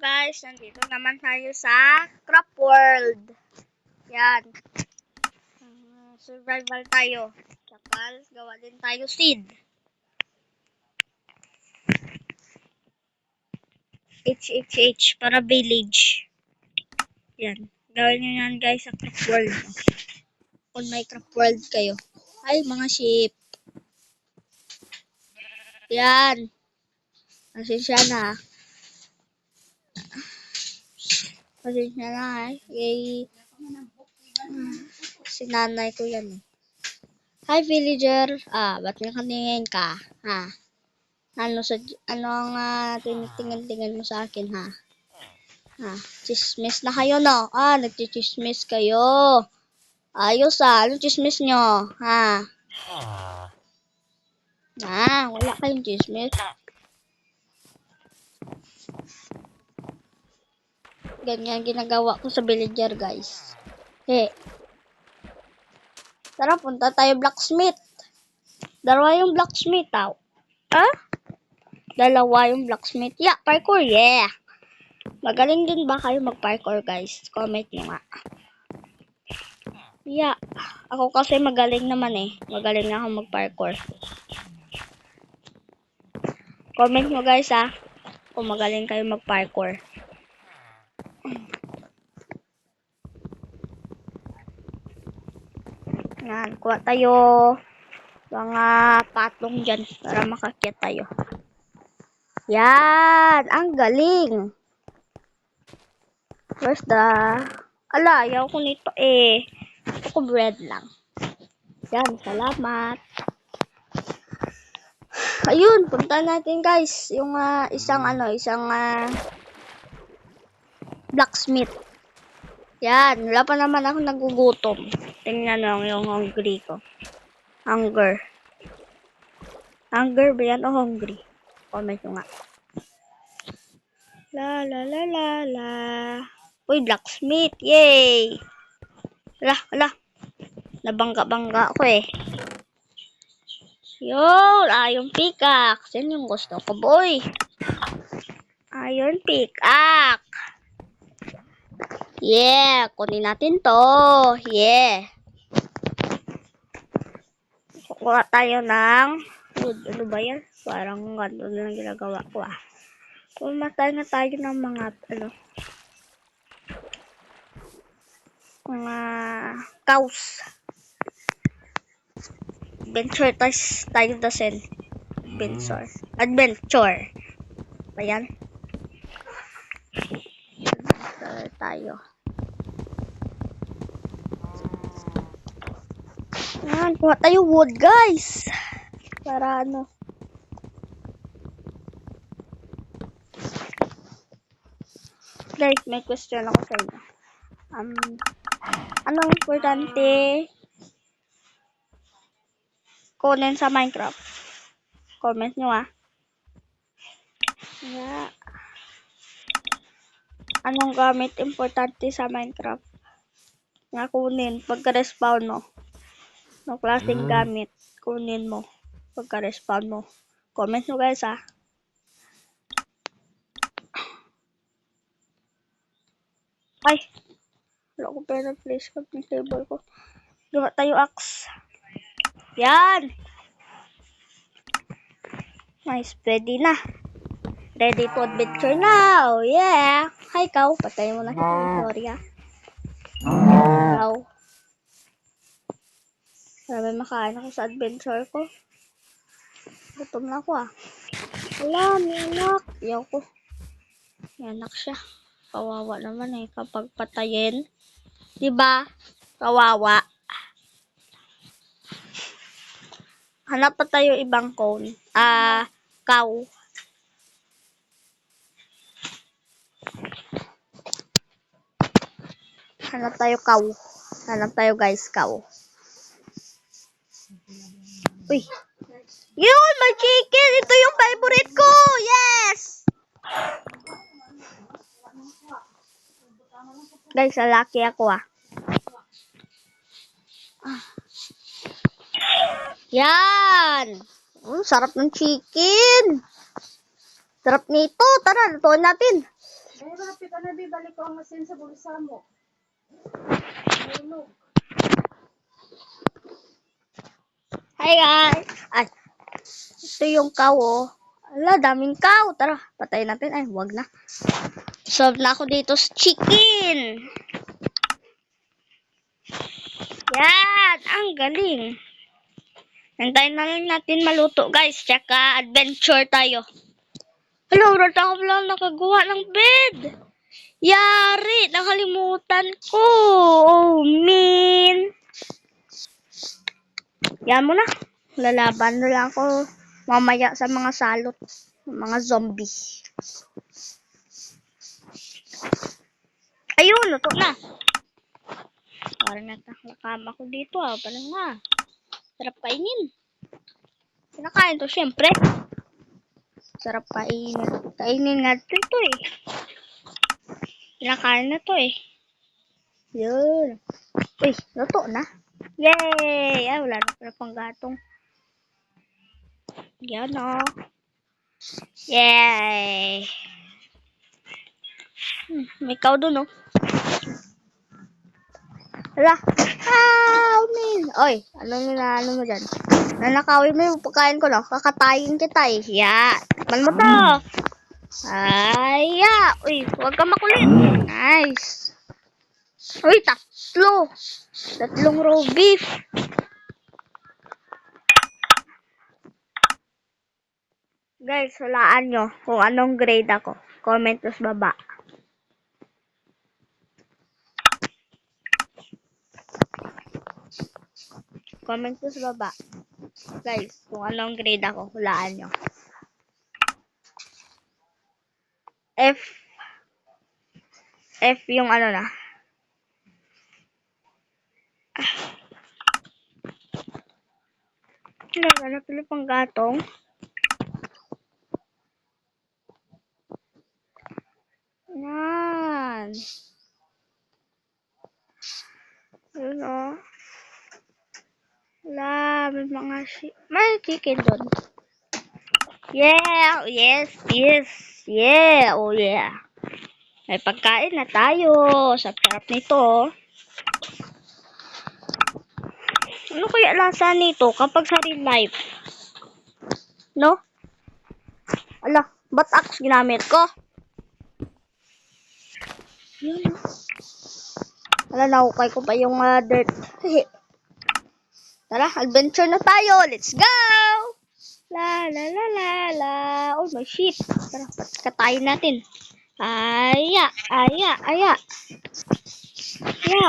guys, nandito naman tayo sa Craft World. Yan. Survival tayo. Tsaka gawa din tayo seed. HHH para village. Yan. Gawin nyo yan guys sa Craft World. Kung may Craft World kayo. Ay, mga sheep. Yan. Pasensya na. Pasensya na eh. Si nanay ko yan eh. Hi villager. Ba't nga kaningin ka? Ano ang tinitingin-tingin mo sa akin ha? Chismis na kayo no? Nagchichismis kayo. Ayos anong chismis nyo? Wala kayong chismis. Ganyan ginagawa ko sa villager guys. Tara, punta tayo blacksmith. Dalawa yung blacksmith tao. Dalawa yung blacksmith. Yeah, parkour, yeah. Magaling din ba kayo mag-parkour guys? Comment nyo nga. Yeah, ako kasi magaling naman eh. Magaling na ako mag-parkour. Comment nyo guys kung magaling kayo mag-parkour. Yan, kuha tayo mga patong dyan para makakyat tayo. Yan, ang galing. Where's the... ayaw ko nito eh. Ako bread lang. Yan, salamat. Ayun, punta natin guys. Yung isang blacksmith. Yan, wala pa naman ako nagugutom. Tingnan lang yung hungry ko. Hunger ba yan o hungry? Comment nyo nga. La. Uy, blacksmith. Yay! Hala. Nabangga ako eh. Yun, yung pickaxe. Yan yung gusto ko, boy. Iron pickaxe. Yeah, kunin natin to. Yeah. Kukuha tayo ng wood. Ano ba yan? Parang gano'n lang ginagawa ko Pumatay na tayo ng mga mga cows. Adventure tayo dasin. Adventure. Ayan. Tayo. Ayan, kuha tayo wood guys. Para Guys, may question ako sa inyo. Anong importante kunin sa Minecraft? Comment nyo Yeah. Anong gamit importante sa Minecraft? Nga kunin pagka-respawn mo. No klaseng gamit kunin mo pagka-respawn mo. Comment nyo guys Ay! Wala ko pera place ko ng table ko. Gawa tayo axe. Yan! Nice, ready na. Ready to adventure now. Yeah! Hi, cow. Patay mo na si Victoria. Cow. Marami makain ako sa adventure ko. Gutom na ako Wala, may anak. Iyaw ko. May anak siya. Kawawa naman kapag patayin. Diba? Kawawa. Hanap pa tayo ibang cone. Cow. Hanap tayo cow. Hanap tayo guys, cow. Uy. Yun, may chicken. Ito yung favorite ko. Yes! Guys, lalaki ako Yan! Sarap ng chicken. Sarap nito. Tara, lutuin natin. Ay, rapid, ano bibalik ko ang asin sa bulsa mo? Hulog. Hi guys! Ay, ito yung cow oh. Ala, daming cow. Tara, patayin natin. Ay, wag na. Solve na ako dito sa chicken. Yan, ang galing. Hintayin na lang natin maluto guys. Tsaka adventure tayo. Hello, Rod, ako lang nakagawa ng bed. Yari, nakalimutan ko. Oh, man. Yan mo na. Lalaban na lang ako mamaya sa mga salot. Mga zombie. Ayun, luto na. Parang nakakama ko dito ah. Parang nga. Sarap kainin. Kinakain to syempre. Sarap kainin. Kainin nga ito eh. Kinakain na to eh. Yun. Uy, luto na. Yay! Ay, wala na pala pang gatong. Yan o. Yay! May cow dun o. Hala. Min. Oy, ano mo dyan? Nanakawin mo yung pagkain ko no? Kakatayin kita eh. Ya. Tikman mo to. Ay, ya. Uy, huwag ka makulit. Nice. Uy, tatlo. Tatlong raw beef. Guys, hulaan nyo kung anong grade ako. Comment sa baba. Comment sa baba. Guys, kung anong grade ako, hulaan nyo. F. F yung ano na. Wala pala pang gatong. Yan. Yun o. Wala, may chicken doon. Yeah, yes, yes, yeah, oh yeah. May pagkain na tayo. Sarap nito. Ano kaya lasa nito kapag sa real life? No? Ala, ba't axe ginamit ko? Yun. Ala, nahukay ko pa yung dirt. Tara, adventure na tayo. Let's go! La la la la la. Oh, may sheep. Tara, katayin natin. Aya, aya, aya. Ya.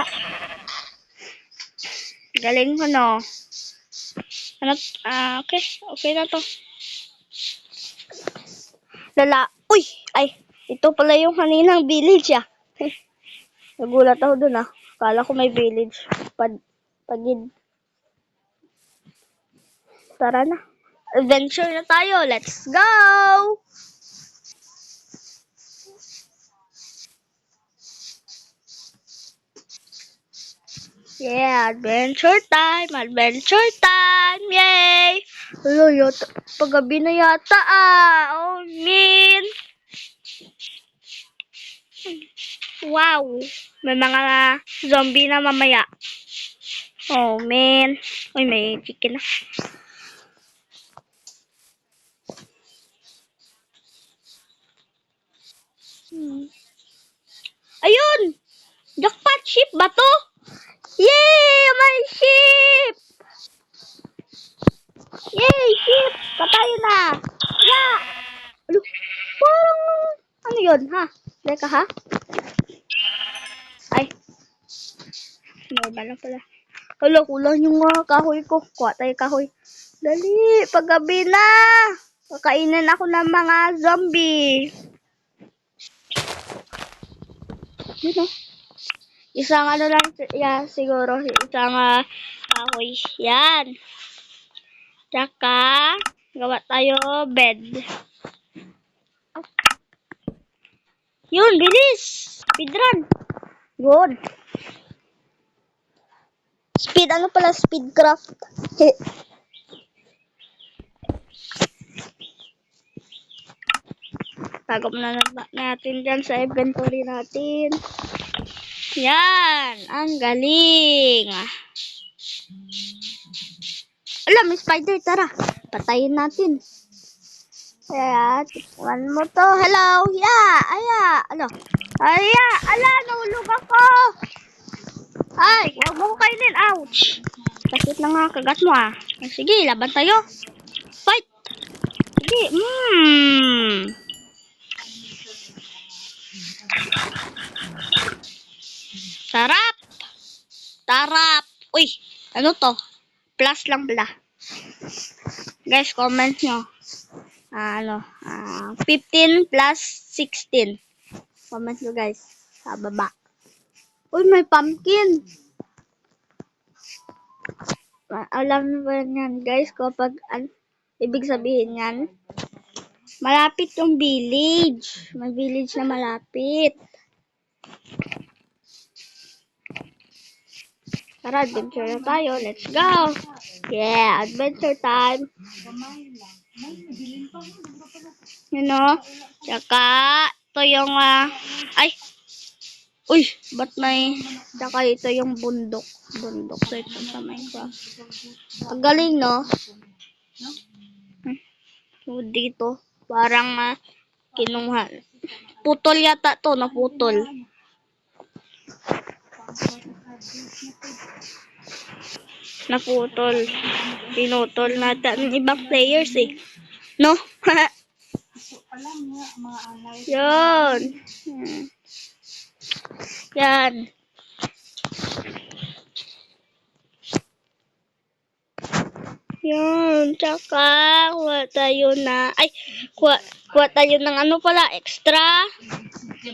Galing ko, no? Ano? Okay. Okay na to. Uy! Ay, ito pala yung kaninang village, ah. Nagulat ako dun, ah. Kala ko may village. Pagid. Tara na. Adventure na tayo. Let's go! Yeah, adventure time! Adventure time! Yay! Hello, yata. Paggabi na yata, ah. Oh, man. Wow. May mga zombie na mamaya. Oh, man. Uy, may chicken na. Ayun! Jackpot ship ba to? Yay! May ship! Yay! Ship! Patayo na! Yeah! Ano? Parang... Ano yun, ha? Leka, ha? Ay. Normal lang pala. Hala, kulang yung kahoy ko. Kuha tayo kahoy. Dali, paggabi na. Kakainin ako ng mga zombie. Yun o. Isang ano lang, siguro. Isang kahoy. Yan. Tsaka, gawa tayo bed. Yun, bilis. Speedrun. Good. Ano pala, speedcraft. Sagop na natin dyan sa inventory natin. Yan. Ang galing. Alam, may spider. Tara. Patayin natin. Ayan. Tikman mo to. Hello. Yeah. Aya. Ano? Aya. Ala. Nahulog ako. Ay. Huwag mo ko kainin. Ouch. Sakit na nga. Kagat mo ah. Sige. Laban tayo. Fight. Sige. Sarap. Tarap. Uy. Ano to? Plus lang pala. Guys, comment nyo. 15 plus 16. Comment nyo guys. Sa baba. Uy, may pumpkin. Alam nyo ba yan guys? Kapag ibig sabihin yan, malapit yung village. May village na malapit. Tara, adventure na tayo. Let's go. Yeah, adventure time. You know? Tsaka, ito yung, ay! Uy! Ba't may, tsaka ito yung bundok. Bundok. So, ito sa Minecraft. Ang galing, no? So, dito. Parang, kinuha. Putol yata to, naputol. Naputol. Pinutol natin ng ibang players eh. No? Yan. Yan. Yan. Tsaka, kuha tayo na, ay, kuha tayo ng ano pala, extra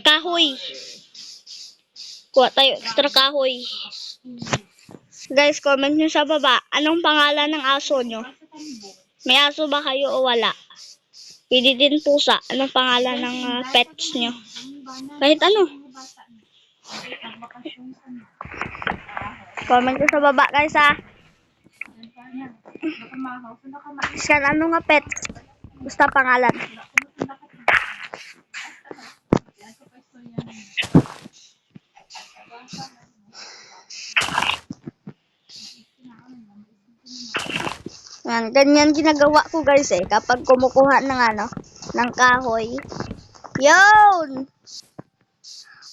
kahoy. Kuha tayo extra kahoy. Guys, comment nyo sa baba. Anong pangalan ng aso nyo? May aso ba kayo o wala? Pwede din pusa. Anong pangalan ng pets nyo? Kahit ano. Comment nyo sa baba guys ha. Siyan, ano nga pets? Basta pangalan. Yan, ganyan ginagawa ko guys eh. Kapag kumukuha ng ng kahoy. Yun!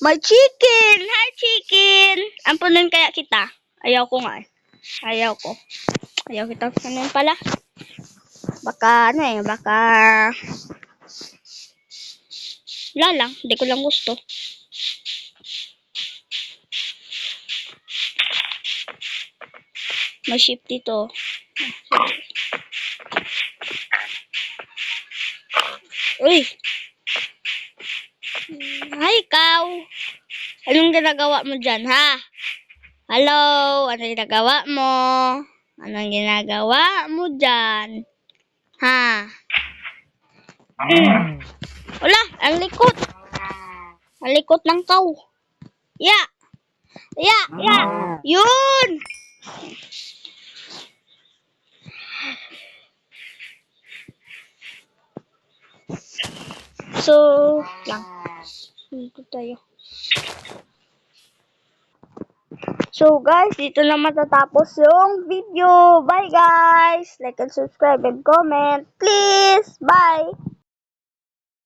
May chicken! Hi chicken! Ampunin kaya kita? Ayaw ko nga eh. Ayaw ko. Ayaw kita ampunin pala. Baka baka wala lang. Hindi ko lang gusto. May ship dito. Uy! Hi, ikaw! Anong ginagawa mo dyan, ha? Hello! Anong ginagawa mo? Anong ginagawa mo dyan? Ha? Wala! Ang likot! Ang likot ng kaw! Ya! Ya! Ya! Yun! So, lang. Dito tayo. So, guys, dito na matatapos yung video. Bye, guys! Like and subscribe and comment. Please! Bye!